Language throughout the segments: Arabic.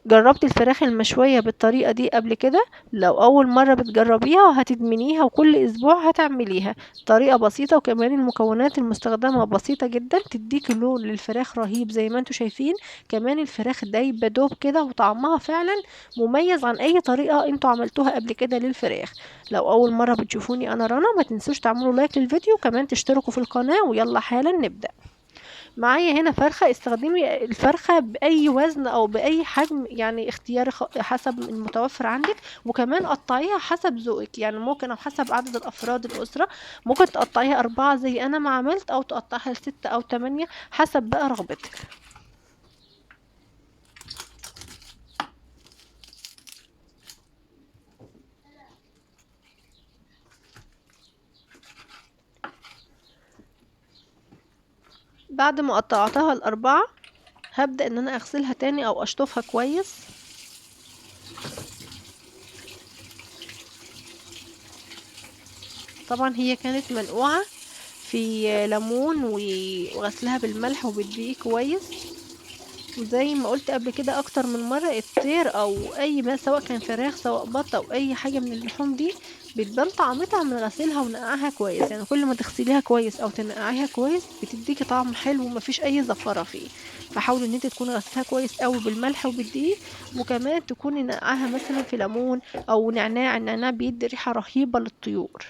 جربتي الفراخ المشوية بالطريقة دي قبل كده؟ لو أول مرة بتجربيها هتدمنيها وكل أسبوع هتعمليها. طريقة بسيطة وكمان المكونات المستخدمة بسيطة جدا، تديك لون للفراخ رهيب زي ما انتوا شايفين. كمان الفراخ دايبة دوب كده وطعمها فعلا مميز عن أي طريقة انتوا عملتوها قبل كده للفراخ. لو أول مرة بتشوفوني أنا رنا، ما تنسوش تعملوا لايك للفيديو وكمان تشتركوا في القناة، ويلا حالا نبدأ. معايا هنا فرخة، استخدمي الفرخة بأي وزن أو بأي حجم، يعني اختياري حسب المتوفر عندك. وكمان قطعيها حسب ذوقك، يعني ممكن أو حسب عدد الأفراد الأسرة. ممكن تقطعيها 4 زي أنا ما عملت، أو تقطعيها ل6 أو 8 حسب بقى رغبتك. بعد ما قطعتها ال4 هبدأ إن أنا أغسلها تاني أو أشطفها كويس. طبعا هي كانت منقوعة في ليمون وغسلها بالملح وبالدقيق كويس. وزي ما قلت قبل كده اكتر من مرة، الطير او اي ما سواء كان فراخ سواء بط او اي حاجة من اللحوم دي بتبان طعمتها من غسيلها ونقعها كويس. يعني كل ما تغسليها كويس او تنقعيها كويس بتديكي طعم حلو ومفيش اي زفرة فيه. فحاولي ان انت تكوني غسلها كويس قوي بالملح وبالدقيق، وكمان تكوني نقعها مثلا في ليمون او نعناع. النعناع بيدي ريحة رهيبة للطيور.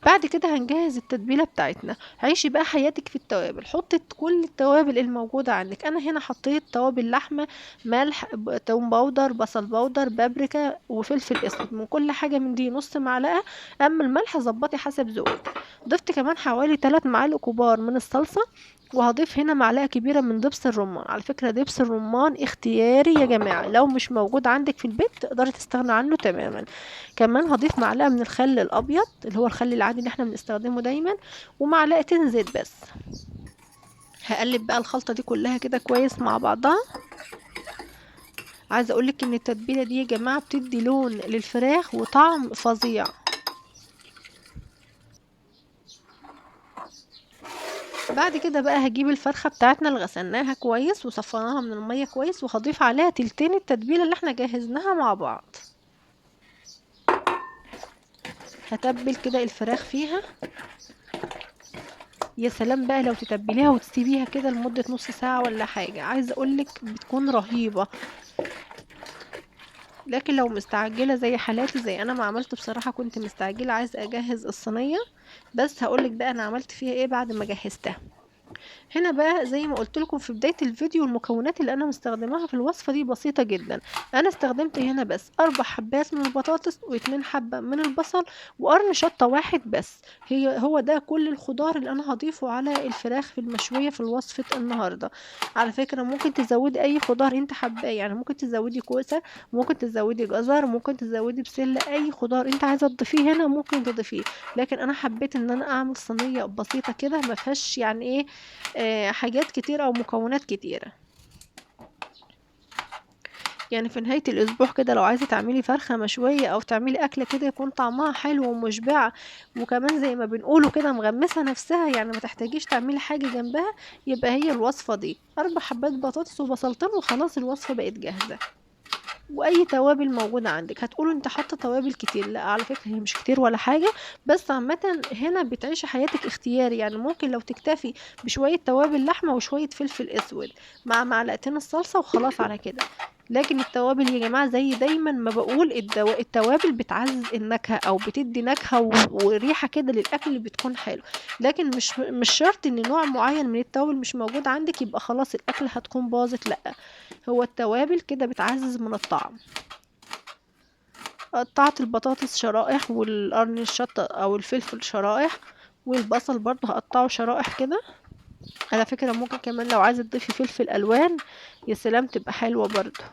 بعد كده هنجهز التتبيلة بتاعتنا. عيشي بقى حياتك في التوابل، حطي كل التوابل الموجودة عندك. انا هنا حطيت توابل لحمة، ملح، توم باودر، بصل باودر، بابريكا وفلفل اسود. من كل حاجة من دي نص معلقة. اما الملح ظبطي حسب ذوقك. ضفت كمان حوالي 3 معالق كبار من الصلصة. وهضيف هنا معلقة كبيرة من دبس الرمان. على فكرة دبس الرمان اختياري يا جماعة، لو مش موجود عندك في البيت تقدري تستغنى عنه تماما. كمان هضيف معلقة من الخل الأبيض اللي هو الخل العادي اللي احنا بنستخدمه دايما، ومعلقتين زيت بس. هقلب بقى الخلطة دي كلها كده كويس مع بعضها. عايزة اقولك ان التتبيلة دي يا جماعة بتدي لون للفراخ وطعم فظيع. بعد كده بقى هجيب الفرخة بتاعتنا اللي غسلناها كويس وصفناها من المية كويس، وهضيف عليها تلتين التتبيلة اللي احنا جهزناها مع بعض. هتبل كده الفراخ فيها. يا سلام بقى لو تتبليها وتسيبيها كده لمدة نص ساعة ولا حاجة، عايزة اقولك بتكون رهيبة. لكن لو مستعجلة زي حالاتي زي انا ما عملت، بصراحة كنت مستعجلة عايزة اجهز الصينية. بس هقولك بقى انا عملت فيها ايه بعد ما جهزتها. هنا بقى زي ما قلت لكم في بداية الفيديو، المكونات اللي انا مستخدماها في الوصفة دي بسيطة جدا. انا استخدمت هنا بس 4 حبات من البطاطس و2 حبة من البصل وقرن شطة واحد بس. هو ده كل الخضار اللي انا هضيفه على الفراخ في المشوية في وصفة النهاردة. على فكرة ممكن تزودي اي خضار انت حباه، يعني ممكن تزودي كوسة، ممكن تزودي جزر، ممكن تزودي بسلة، اي خضار انت عايزة تضيفيه هنا ممكن تضيفيه. لكن انا حبيت ان انا اعمل صينية بسيطة كده ما فيهاش يعني ايه حاجات كتيرة او مكونات كتيرة. يعني في نهاية الاسبوع كده لو عايزة تعملي فرخة مشوية او تعملي اكلة كده يكون طعمها حلو ومشبعة، وكمان زي ما بنقوله كده مغمسة نفسها، يعني ما تحتاجيش تعملي حاجة جنبها، يبقى هي الوصفة دي 4 حبات بطاطس وبصلتين وخلاص الوصفة بقت جاهزة. واي توابل موجوده عندك. هتقولوا انت حاطه توابل كتير، لا على فكره هي مش كتير ولا حاجه. بس عامه هنا بتعيشي حياتك اختياري، يعني ممكن لو تكتفي بشويه توابل لحمه وشويه فلفل اسود مع معلقتين الصلصه وخلاص على كده. لكن التوابل يا جماعه زي دايما ما بقول التوابل بتعزز النكهه او بتدي نكهه وريحه كده للاكل اللي بتكون حلو. لكن مش شرط ان نوع معين من التوابل مش موجود عندك يبقى خلاص الاكل هتكون باظت، لا. هو التوابل كده بتعزز من الطعم. قطعت البطاطس شرائح والقرن الشطة او الفلفل شرائح، والبصل برضو هقطعه شرائح كده. على فكرة ممكن كمان لو عايزة تضيفي فلفل الوان يا سلام تبقى حلوة برضو.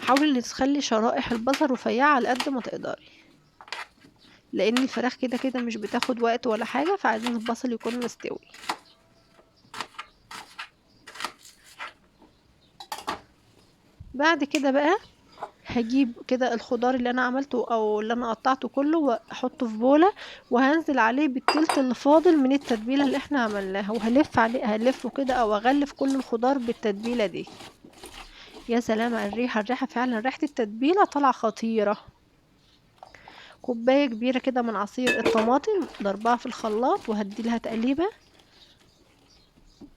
حاولي ان تخلي شرائح البصل رفيعة على قد ما تقدري، لان الفراخ كده كده مش بتاخد وقت ولا حاجة، فعايزين البصل يكون مستوي. بعد كده بقى هجيب كده الخضار اللي انا عملته او اللي انا قطعته كله واحطه في بولة، وهنزل عليه بالتلت اللي فاضل من التتبيلة اللي احنا عملناها، وهلف عليه، هلفه كده او اغلف كل الخضار بالتتبيلة دي. يا سلام على الريحة، الريحة فعلا ريحة التتبيلة طالعة خطيرة. كوباية كبيرة كده من عصير الطماطم ضربها في الخلاط وهدي لها تقليبة.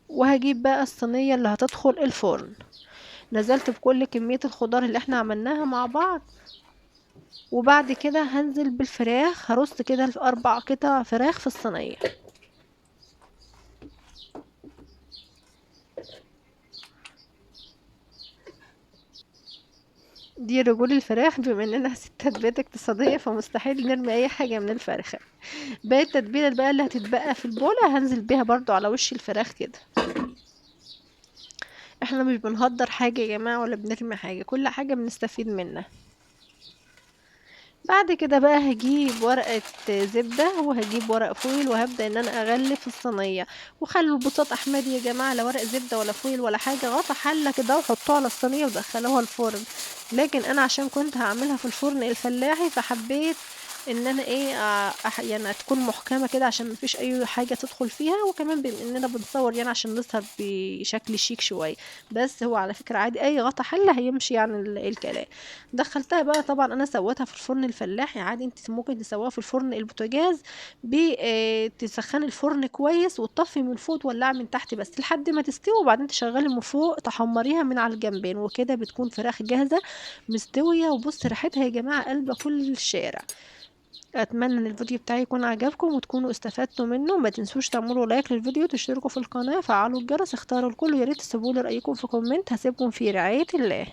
وهجيب بقى الصينية اللي هتدخل الفرن، نزلت بكل كمية الخضار اللي احنا عملناها مع بعض. وبعد كده هنزل بالفراخ، هرص كده في 4 قطع فراخ في الصينية. دي رجول الفراخ، بما اننا ستات بيت اقتصادية فمستحيل نرمي اي حاجة من الفرخة. باقي التتبيلة بقى اللي هتتبقى في البولة هنزل بيها برضو على وش الفراخ كده. احنا مش بنهدر حاجة يا جماعة ولا بنرمي حاجة، كل حاجة بنستفيد منها. بعد كده بقى هجيب ورقة زبدة وهجيب ورق فويل وهبدأ ان انا اغلف الصينية. وخلوا البساط احمر يا جماعة، لا ورق زبدة ولا فويل ولا حاجة، غطا حلة كده وحطوها على الصينية ودخلوها الفرن. لكن انا عشان كنت هعملها في الفرن الفلاحي فحبيت ان انا ايه يعني تكون محكمة كده عشان مفيش اي حاجة تدخل فيها، وكمان بما اننا بنصور يعني عشان نظهر بشكل شيك شوية. بس هو على فكرة عادي اي غطا حلة هيمشي يعني الكلام. دخلتها بقى، طبعا انا سويتها في الفرن الفلاحي عادي، انت ممكن تسويها في الفرن البوتاجاز. تسخني الفرن كويس وتطفي من فوق تولعي من تحت بس لحد ما تستوي، وبعدين تشغلي من فوق تحمريها من على الجنبين، وكده بتكون فراخ جاهزة مستوية. وبص ريحتها يا جماعة قلبة كل الشارع. اتمنى ان الفيديو بتاعي يكون عجبكم وتكونوا استفدتوا منه. ما تنسوش تعملوا لايك للفيديو، تشتركوا في القناة، فعلوا الجرس، اختاروا الكل، ويا ريت تسيبوا لي رايكم في كومنت. هسيبكم في رعاية الله.